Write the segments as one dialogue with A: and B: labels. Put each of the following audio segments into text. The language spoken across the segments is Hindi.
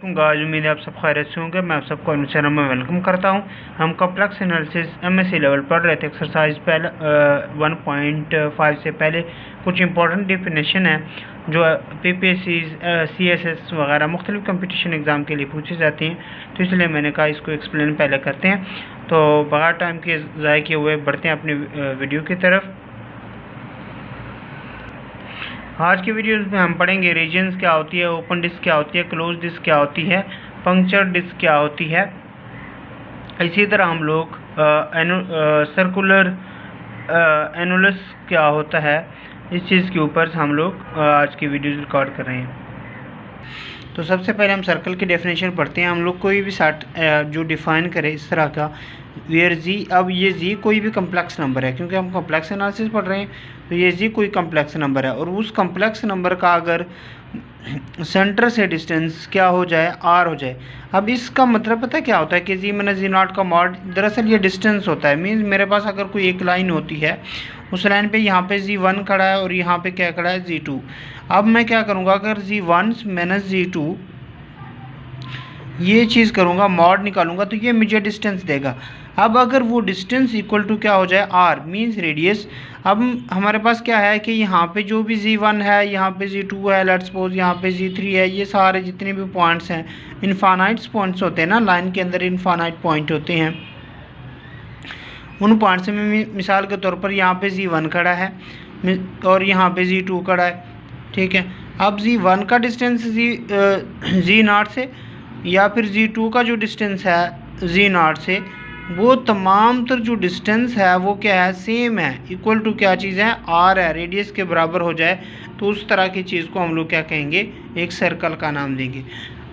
A: गाइस उम्मीद है आप सब खैरियत से होंगे। मैं आप सबको अपने चैनल में वेलकम करता हूं। हम कॉम्प्लेक्स एनालिसिस एमएससी लेवल पढ़ रहे थे। एक्सरसाइज पहले 1.5 से पहले कुछ इंपॉर्टेंट डेफिनेशन है जो पीपीएससी सीएसएस वगैरह मुख्तलिफ कंपटीशन एग्ज़ाम के लिए पूछी जाती हैं, तो इसलिए मैंने कहा इसको एक्सप्लेन पहले करते हैं। तो बगैर टाइम के ज़ाय किए हुए बढ़ते हैं अपनी वीडियो की तरफ। आज की वीडियोस में हम पढ़ेंगे रीजन्स क्या होती है, ओपन डिस्क क्या होती है, क्लोज डिस्क क्या होती है, पंक्चर डिस्क क्या होती है। इसी तरह हम लोग सर्कुलर एनुलस क्या होता है, इस चीज़ के ऊपर हम लोग आज की वीडियोस रिकॉर्ड कर रहे हैं। तो सबसे पहले हम सर्कल की डेफिनेशन पढ़ते हैं। हम लोग कोई भी साट जो डिफ़ाइन करे इस तरह का वेयर जी, अब ये जी कोई भी कम्प्लेक्स नंबर है, क्योंकि हम कम्प्लेक्स एनालिसिस पढ़ रहे हैं, तो ये जी कोई कम्प्लेक्स नंबर है और उस कम्प्लेक्स नंबर का अगर सेंटर से डिस्टेंस क्या हो जाए, आर हो जाए। अब इसका मतलब पता है क्या होता है कि जी माइनस जी नॉट का मॉड, दरअसल ये डिस्टेंस होता है। मीन्स मेरे पास अगर कोई एक लाइन होती है, उस लाइन पे यहाँ पे जी1 खड़ा है और यहाँ पे क्या खड़ा है जी2। अब मैं क्या करूँगा, अगर जी1 माइनस जी2 ये चीज़ करूँगा, मॉड निकालूंगा, तो ये मुझे डिस्टेंस देगा। अब अगर वो डिस्टेंस इक्वल टू क्या हो जाए, आर मीन्स रेडियस। अब हमारे पास क्या है कि यहाँ पे जो भी जी1 है, यहाँ पे जी2 है, लेट्स सपोज यहाँ पे जी3 है, ये सारे जितने भी पॉइंट्स हैं इनफाइनाइट पॉइंट्स होते हैं ना, लाइन के अंदर इनफाइनाइट पॉइंट होते हैं। उन पॉइंट्स में मिसाल के तौर पर यहाँ पे जी1 खड़ा है और यहाँ पे जी2 खड़ा है, ठीक है। अब जी1 का डिस्टेंस जी नॉट से या फिर जी2 का जो डिस्टेंस है जी नॉट से, वो तमाम तर जो डिस्टेंस है वो क्या है, सेम है, इक्वल टू क्या चीज़ है, आर है, रेडियस के बराबर हो जाए, तो उस तरह की चीज़ को हम लोग क्या कहेंगे, एक सर्कल का नाम देंगे।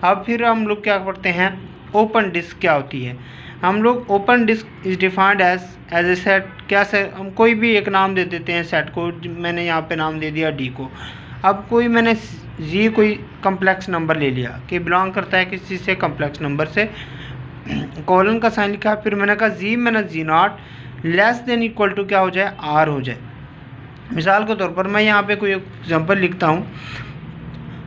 A: अब फिर हम लोग क्या पढ़ते हैं, ओपन डिस्क क्या होती है। हम लोग open disc is defined as a set. क्या सेट, हम कोई भी एक नाम दे देते हैं सेट को, मैंने यहाँ पे नाम दे दिया डी को। अब कोई मैंने जी कोई कम्प्लेक्स नंबर ले लिया कि बिलोंग करता है किस चीज़ से, कम्प्लेक्स नंबर से, कॉलन का साइन लिखा, फिर मैंने कहा z minus ji naught less than equal to क्या हो जाए, आर हो जाए। मिसाल के तौर पर मैं यहाँ पे कोई एग्जांपल लिखता हूँ।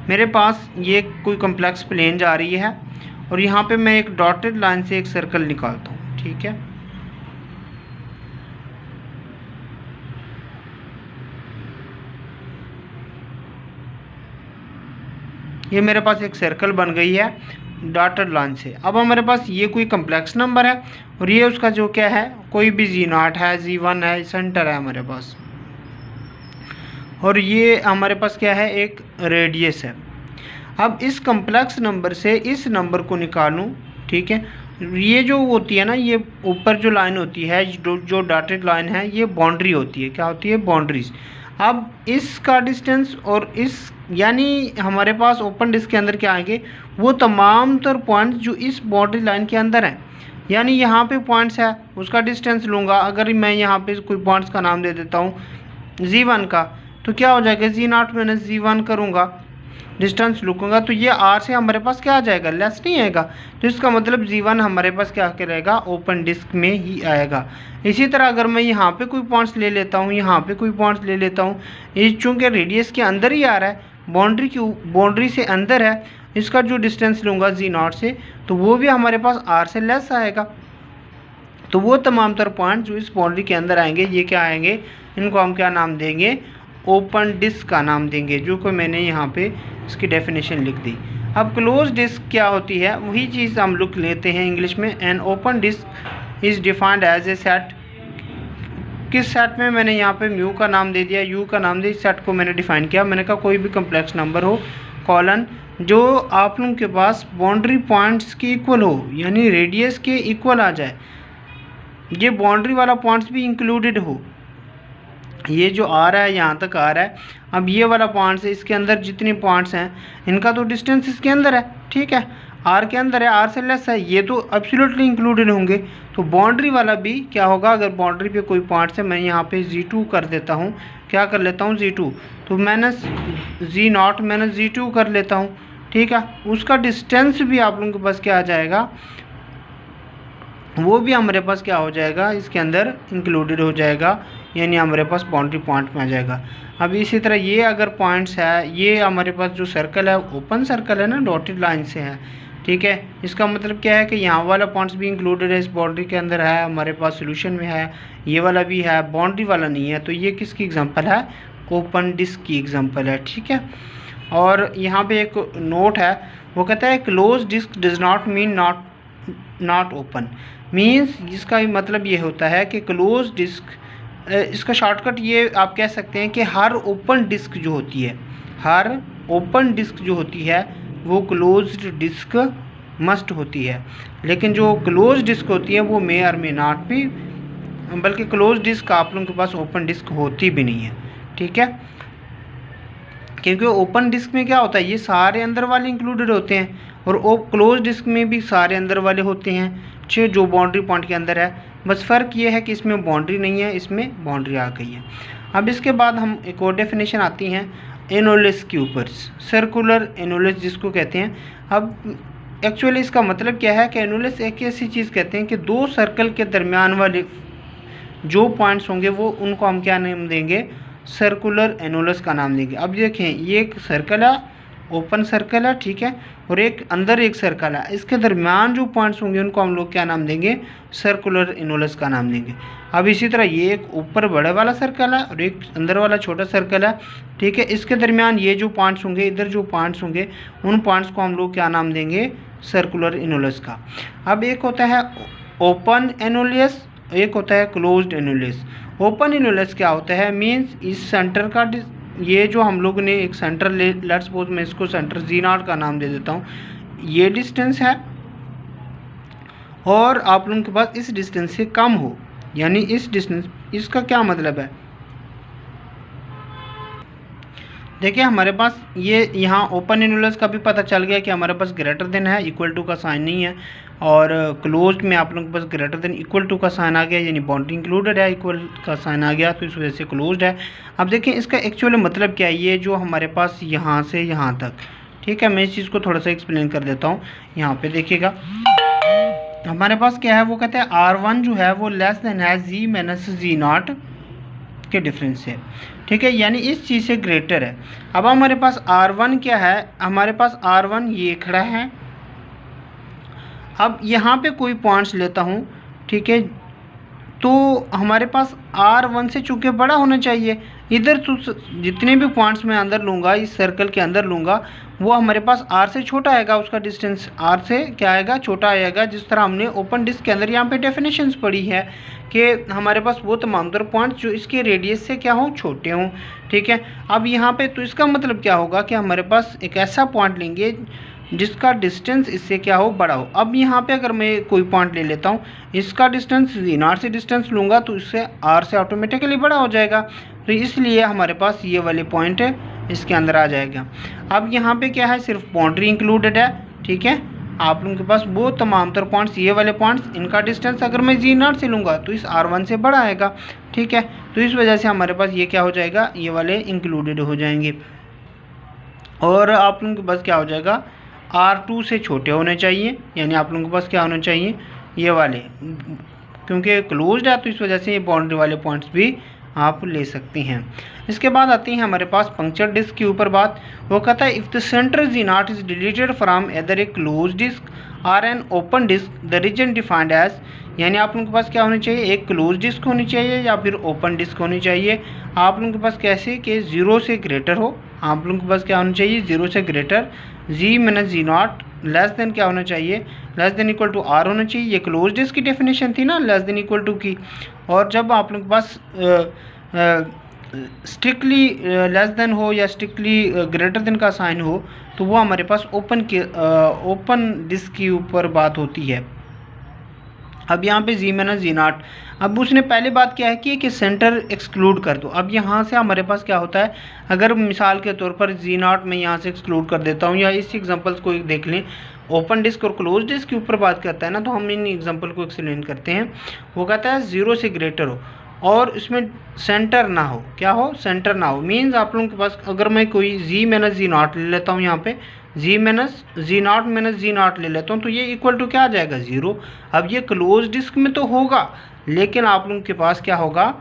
A: मेरे पास ये कोई कम्प्लेक्स प्लेन जा रही है और यहाँ पे मैं एक डॉटेड लाइन से एक सर्कल निकालता हूँ, ठीक है। ये मेरे पास एक सर्कल बन गई है डॉटेड लाइन से। अब हमारे पास ये कोई कम्प्लेक्स नंबर है और ये उसका जो क्या है, कोई भी जी नॉट है, जी1 है, सेंटर है हमारे पास, और ये हमारे पास क्या है, एक रेडियस है। अब इस कम्प्लेक्स नंबर से इस नंबर को निकालूं, ठीक है। ये जो होती है ना, ये ऊपर जो लाइन होती है, जो डॉटेड लाइन है, ये बाउंड्री होती है। क्या होती है, बाउंड्रीज। अब इसका डिस्टेंस और इस, यानी हमारे पास ओपन डिस्क के अंदर क्या आएंगे, वो तमाम तर पॉइंट्स जो इस बाउंड्री लाइन के अंदर हैं। यानी यहाँ पे पॉइंट्स है, उसका डिस्टेंस लूँगा। अगर मैं यहाँ पे कोई पॉइंट्स का नाम दे देता हूँ जी1 का, तो क्या हो जाएगा, जी नॉट माइनस जी1 करूँगा, डिस्टेंस लूँगा, तो ये आर से हमारे पास क्या आ जाएगा, लेस नहीं आएगा। तो इसका मतलब जी1 हमारे पास क्या रहेगा, ओपन डिस्क में ही आएगा। इसी तरह अगर मैं यहाँ पे कोई पॉइंट्स ले लेता हूँ, यहाँ पे कोई पॉइंट्स ले लेता हूँ, ये चूँकि रेडियस के अंदर ही आ रहा है, बाउंड्री से अंदर है, इसका जो डिस्टेंस लूँगा जी नॉट से, तो वो भी हमारे पास आर से लेस आएगा। तो वो तमाम तर पॉइंट जो इस बाउंड्री के अंदर आएंगे, ये क्या आएंगे, इनको हम क्या नाम देंगे, ओपन डिस्क का नाम देंगे, जो कि मैंने यहाँ पे इसकी डेफिनेशन लिख दी। अब क्लोज डिस्क क्या होती है, वही चीज़ हम लोग लेते हैं इंग्लिश में। An open disc is defined as a set. किस सेट में, मैंने यहाँ पे म्यू का नाम दे दिया, यू का नाम दे, इस सेट को मैंने डिफाइन किया। मैंने कहा कोई भी कम्प्लेक्स नंबर हो, कॉलन, जो आप लोगों के पास बाउंड्री पॉइंट्स के इक्वल हो, यानी रेडियस के इक्वल आ जाए, ये बाउंड्री वाला पॉइंट्स भी इंक्लूडेड हो। ये जो आ रहा है यहाँ तक आ रहा है, अब ये वाला पॉइंट्स है, इसके अंदर जितने पॉइंट्स हैं इनका तो डिस्टेंस इसके अंदर है, ठीक है, आर के अंदर है, आर से लेस है, ये तो एब्सोल्युटली इंक्लूडेड होंगे। तो बाउंड्री वाला भी क्या होगा, अगर बाउंड्री पे कोई पॉइंट्स है, मैं यहाँ पे जी2 कर देता हूँ, क्या कर लेता हूँ, जी2, तो माइनस जी नॉट माइनस जी2 कर लेता हूँ, ठीक है। उसका डिस्टेंस भी आप लोगों के पास क्या आ जाएगा, वो भी हमारे पास क्या हो जाएगा, इसके अंदर इंक्लूडेड हो जाएगा, यानी हमारे पास बाउंड्री पॉइंट में आ जाएगा। अब इसी तरह ये अगर पॉइंट्स है, ये हमारे पास जो सर्कल है, ओपन सर्कल है ना, डॉटेड लाइन से है, ठीक है। इसका मतलब क्या है कि यहाँ वाला पॉइंट्स भी इंक्लूडेड है, इस बाउंड्री के अंदर है, हमारे पास सोल्यूशन में है, ये वाला भी है, बाउंड्री वाला नहीं है। तो ये किसकी एग्जांपल है? ओपन डिस्क की एग्जांपल है, ठीक है। और यहाँ पे एक नोट है, वो कहता है close disc does not mean not open. Means इसका मतलब ये होता है कि क्लोज डिस्क, इसका शॉर्टकट ये आप कह सकते हैं कि हर ओपन डिस्क जो होती है, हर ओपन डिस्क जो होती है वो क्लोज्ड डिस्क मस्ट होती है। लेकिन जो क्लोज डिस्क होती है वो मे और मे नॉट भी, बल्कि क्लोज डिस्क आप लोगों के पास ओपन डिस्क होती भी नहीं है, ठीक है। क्योंकि ओपन डिस्क में क्या होता है, ये सारे अंदर वाले इंक्लूडेड होते हैं, और क्लोज डिस्क में भी सारे अंदर वाले होते हैं जो बाउंड्री पॉइंट के अंदर है। बस फ़र्क ये है कि इसमें बाउंड्री नहीं है, इसमें बाउंड्री आ गई है। अब इसके बाद हम एक और डेफिनेशन आती हैं, एनोलिस के ऊपर, सर्कुलर एनोलिस जिसको कहते हैं। अब एक्चुअली इसका मतलब क्या है कि एनोलिस एक ऐसी चीज़ कहते हैं कि दो सर्कल के दरमियान वाले जो पॉइंट्स होंगे वो, उनको हम क्या नाम देंगे? सर्कुलर एनोलिस का नाम देंगे। अब देखें, ये एक सर्कल है, ओपन सर्कल है, ठीक है, और एक अंदर एक सर्कल है, इसके दरमियान जो पॉइंट्स होंगे उनको हम लोग क्या नाम देंगे? सर्कुलर एनोलिस का नाम देंगे। अब इसी तरह ये एक ऊपर बड़े वाला सर्कल है और एक अंदर वाला छोटा सर्कल है, ठीक है, इसके दरमियान ये जो पॉइंट्स होंगे, इधर जो पॉइंट्स होंगे, उन पॉइंट्स को हम लोग क्या नाम देंगे? सर्कुलर एनोलिस का। अब एक होता है ओपन एनोलिस, एक होता है क्लोज्ड एनोलिस। ओपन एनोलिस क्या होता है? मीन्स इस सेंटर का, ये जो हम लोग ने एक सेंटर ले, लेट्स सपोज मैं इसको सेंटर Z0 का नाम दे देता हूँ, ये डिस्टेंस है और आप लोगों के पास इस डिस्टेंस से कम हो, यानी इस डिस्टेंस, इसका क्या मतलब है? देखिए हमारे पास ये यहाँ ओपन एनोलिस का भी पता चल गया कि हमारे पास ग्रेटर देन है, इक्वल टू का साइन नहीं है, और क्लोज्ड में आप लोगों के पास ग्रेटर देन इक्वल टू का साइन आ गया, यानी बाउंड्री इंक्लूडेड है, इक्वल का साइन आ गया, तो इस वजह से क्लोज्ड है। अब देखिए इसका एक्चुअली मतलब क्या है, ये जो हमारे पास यहाँ से यहाँ तक, ठीक है, मैं इस चीज़ को थोड़ा सा एक्सप्लेन कर देता हूँ। यहाँ पे देखिएगा हमारे पास क्या है, वो कहते हैं R1 जो है वो लेस देन है Z माइनस Z0 के डिफरेंस से, ठीक है, यानी इस चीज़ से ग्रेटर है। अब हमारे पास R1 क्या है, हमारे पास R1 ये खड़ा है। अब यहाँ पे कोई पॉइंट्स लेता हूँ, ठीक है, तो हमारे पास R1 से चूँकि बड़ा होना चाहिए, इधर तो जितने भी पॉइंट्स मैं अंदर लूँगा, इस सर्कल के अंदर लूँगा, वो हमारे पास R से छोटा आएगा, उसका डिस्टेंस R से क्या आएगा? छोटा आएगा। जिस तरह हमने ओपन डिस्क के अंदर यहाँ पे डेफिनेशंस पढ़ी है कि हमारे पास वो तमाम तर पॉइंट्स जो इसके रेडियस से क्या हों? छोटे हों, ठीक है। अब यहाँ पे तो इसका मतलब क्या होगा कि हमारे पास एक ऐसा पॉइंट लेंगे जिसका डिस्टेंस इससे क्या हो? बड़ा हो। अब यहाँ पे अगर मैं कोई पॉइंट ले लेता हूँ, इसका डिस्टेंस Z0 से डिस्टेंस लूँगा तो इससे R से ऑटोमेटिकली बड़ा हो जाएगा, तो इसलिए हमारे पास ये वाले पॉइंट है इसके अंदर आ जाएगा। अब यहाँ पे क्या है? सिर्फ बाउंड्री इंक्लूडेड है, ठीक है। आप लोगों के पास वो तमाम तर पॉइंट्स, ये वाले पॉइंट्स, इनका डिस्टेंस अगर मैं Z0 से लूँगा तो इस R1 से बड़ा आएगा, ठीक है। तो इस वजह से हमारे पास ये क्या हो जाएगा? ये वाले इंक्लूडेड हो जाएंगे, और आप लोगों के पास क्या हो जाएगा? R2 से छोटे होने चाहिए, यानी आप लोगों के पास क्या होने चाहिए? ये वाले, क्योंकि क्लोज्ड है तो इस वजह से ये बाउंड्री वाले पॉइंट्स भी आप ले सकते हैं। इसके बाद आती है हमारे पास पंक्चर डिस्क के ऊपर बात। वो कहता है if the centre Z0 is deleted from either a close disc और an open disc the region defined as, यानी आप लोगों के पास क्या होनी चाहिए? एक क्लोज डिस्क होनी चाहिए या फिर ओपन डिस्क होनी चाहिए। आप लोगों के पास कैसे कि 0 से ग्रेटर हो, आप लोगों के पास क्या होना चाहिए? 0 से greater, Z minus Z0 less than क्या होना चाहिए? Less than equal to R होना चाहिए। ये क्लोज डिस्क की डेफिनेशन थी ना, लेस देन इक्वल टू की। और जब आप लोगों के पास स्ट्रिक्टली लेस देन हो या स्ट्रिक्टली ग्रेटर देन का साइन हो, तो वो हमारे पास ओपन डिस्क के ऊपर बात होती है। अब यहाँ पे Z माइनस Z0, अब उसने पहले बात क्या है कि सेंटर एक्सक्लूड कर दो। अब यहाँ से हमारे पास क्या होता है, अगर मिसाल के तौर पर Z0 में यहाँ से एक्सक्लूड कर देता हूँ, या इस एग्जांपल्स को देख लें, ओपन डिस्क और क्लोज डिस्क के ऊपर बात करता है ना, तो हम इन एग्जांपल को एक्सप्लेन करते हैं। वो कहता है 0 से ग्रेटर हो और इसमें सेंटर ना हो, क्या हो? सेंटर ना हो। मीन्स आप लोगों के पास अगर मैं कोई Z माइनस Z0 ले लेता हूँ, यहाँ पे Z माइनस Z0 ले लेता हूँ, तो ये इक्वल टू क्या आ जाएगा? 0। अब ये क्लोज डिस्क में तो होगा, लेकिन आप लोगों के पास क्या होगा?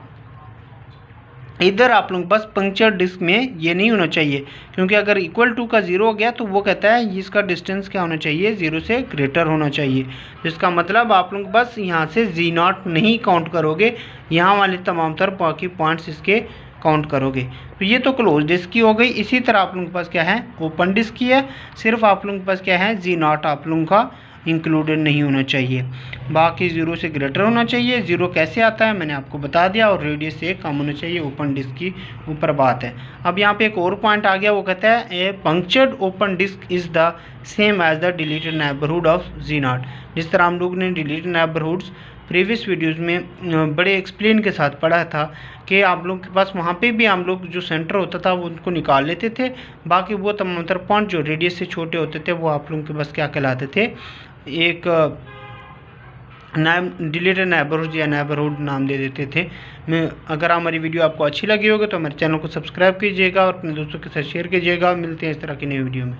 A: इधर आप लोगों के पास पंक्चर डिस्क में ये नहीं होना चाहिए, क्योंकि अगर इक्वल टू का 0 हो गया तो वो कहता है इसका डिस्टेंस क्या होना चाहिए, 0 से ग्रेटर होना चाहिए। जिसका मतलब आप लोगों के पास यहाँ से Z0 नहीं काउंट करोगे, यहाँ वाले तमाम तर बाकी पॉइंट्स इसके काउंट करोगे। तो ये तो क्लोज डिस्क की हो गई। इसी तरह आप लोगों के पास क्या है, ओपन डिस्क की है। सिर्फ आप लोगों के पास क्या है, Z0 आप लोगों का इंक्लूडेड नहीं होना चाहिए, बाकी 0 से ग्रेटर होना चाहिए। 0 कैसे आता है मैंने आपको बता दिया, और रेडियस से कम होना चाहिए। ओपन डिस्क की ऊपर बात है। अब यहाँ पे एक और पॉइंट आ गया, वो कहता है a punctured open disc is the same as the deleted neighbourhood of Z0। जिस तरह हम लोग ने डिलीटेड नेबरहुड्स प्रीवियस वीडियोस में बड़े एक्सप्लेन के साथ पढ़ा था कि आप लोग के पास वहाँ पे भी हम लोग जो सेंटर होता था वो उनको निकाल लेते थे, बाकी वो तमाम पॉइंट जो रेडियस से छोटे होते थे वो आप लोगों के पास क्या कहलाते थे, एक डिलीटेड नेबरहुड या नेबरहुड नाम दे देते थे। मैं अगर हमारी वीडियो आपको अच्छी लगी होगी तो हमारे चैनल को सब्सक्राइब कीजिएगा और अपने दोस्तों के साथ शेयर कीजिएगा। मिलते हैं इस तरह की नई वीडियो में।